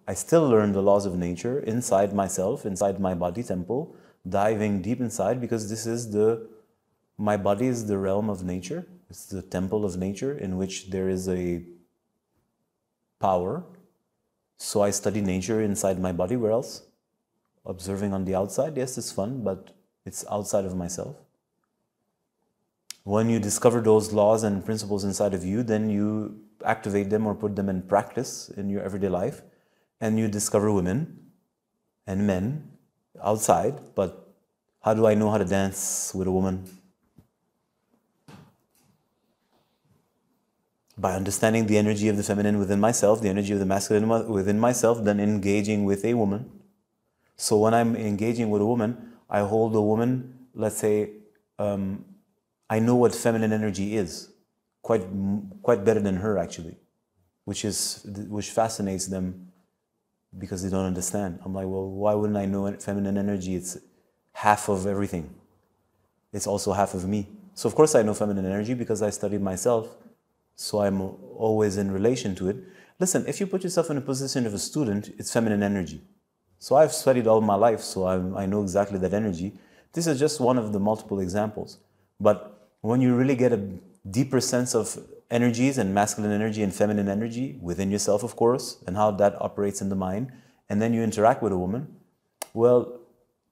I still learn the laws of nature inside myself, inside my body temple, diving deep inside, because my body is the realm of nature. It's the temple of nature in which there is a power. So I study nature inside my body. Where else? Observing on the outside. Yes, it's fun, but it's outside of myself. When you discover those laws and principles inside of you, then you activate them or put them in practice in your everyday life, and you discover women and men outside. But how do I know how to dance with a woman? By understanding the energy of the feminine within myself, the energy of the masculine within myself, then engaging with a woman. So when I'm engaging with a woman, I hold a woman, let's say, I know what feminine energy is, quite better than her actually, which fascinates them because they don't understand. I'm like, well, why wouldn't I know feminine energy? It's half of everything. It's also half of me. So of course I know feminine energy because I studied myself. So I'm always in relation to it. Listen, if you put yourself in a position of a student, it's feminine energy. So I've studied all my life, so I know exactly that energy. This is just one of the multiple examples. But when you really get a deeper sense of energies and masculine energy and feminine energy within yourself, of course, and how that operates in the mind, and then you interact with a woman, well,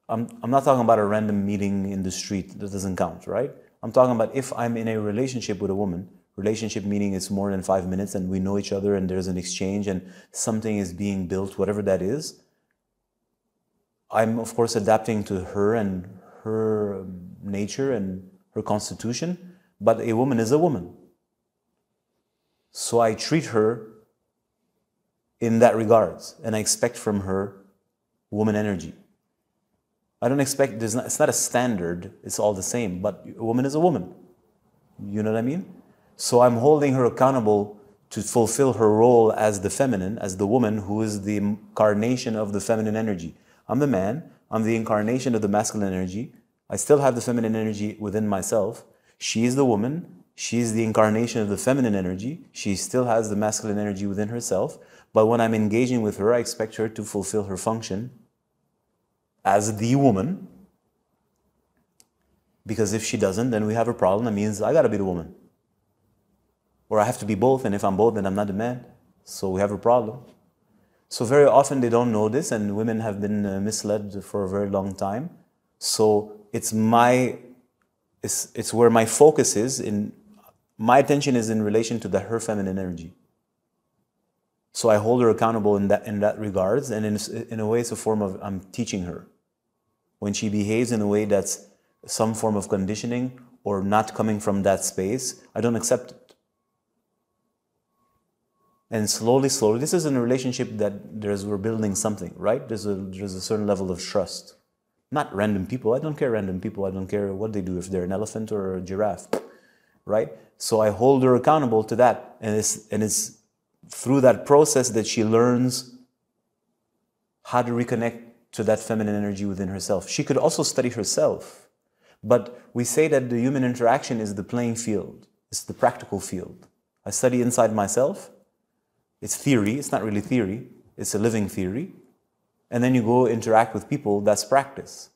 I'm not talking about a random meeting in the street. That doesn't count, right? I'm talking about if I'm in a relationship with a woman. Relationship meaning it's more than 5 minutes and we know each other and there's an exchange and something is being built, whatever that is. I'm, of course, adapting to her and her nature and her constitution, but a woman is a woman. So I treat her in that regards, and I expect from her woman energy. I don't expect, it's not a standard, it's all the same, but a woman is a woman. You know what I mean? So I'm holding her accountable to fulfill her role as the feminine, as the woman who is the incarnation of the feminine energy. I'm the man, I'm the incarnation of the masculine energy. I still have the feminine energy within myself. She is the woman, she is the incarnation of the feminine energy. She still has the masculine energy within herself. But when I'm engaging with her, I expect her to fulfill her function as the woman. Because if she doesn't, then we have a problem. That means I gotta be the woman. Or I have to be both, and if I'm both, then I'm not the man. So we have a problem. So very often they don't know this, and women have been misled for a very long time. So it's where my focus is, my attention is in relation to her feminine energy. So I hold her accountable in that regards, and in a way it's a form of, I'm teaching her. When she behaves in a way that's some form of conditioning or not coming from that space, I don't accept it. And slowly, this is in a relationship that we're building something, right? There's a certain level of trust. Not random people. I don't care random people. I don't care what they do, if they're an elephant or a giraffe, right? So I hold her accountable to that. And it's through that process that she learns how to reconnect to that feminine energy within herself. She could also study herself. But we say that the human interaction is the playing field. It's the practical field. I study inside myself. It's theory, it's not really theory, it's a living theory. And then you go interact with people, that's practice.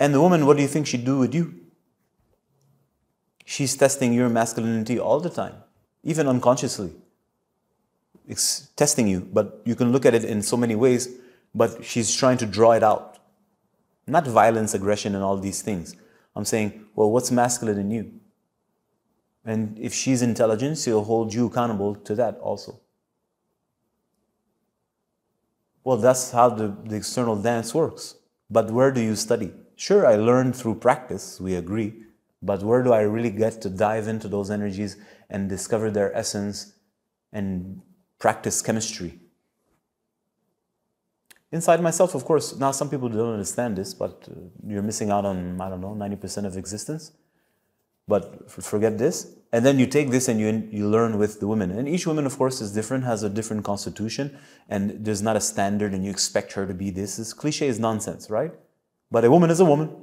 And the woman, what do you think she'd do with you? She's testing your masculinity all the time, even unconsciously. It's testing you, but you can look at it in so many ways, but she's trying to draw it out. Not violence, aggression, and all these things. I'm saying, well, what's masculine in you? And if she's intelligent, she'll hold you accountable to that also. Well, that's how the external dance works. But where do you study? Sure, I learned through practice, we agree. But where do I really get to dive into those energies and discover their essence and practice chemistry? Inside myself, of course. Now, some people don't understand this, but you're missing out on, I don't know, 90% of existence. But forget this. And then you take this and you learn with the women. And each woman, of course, is different, has a different constitution. And there's not a standard and you expect her to be this. This cliche is nonsense, right? But a woman is a woman.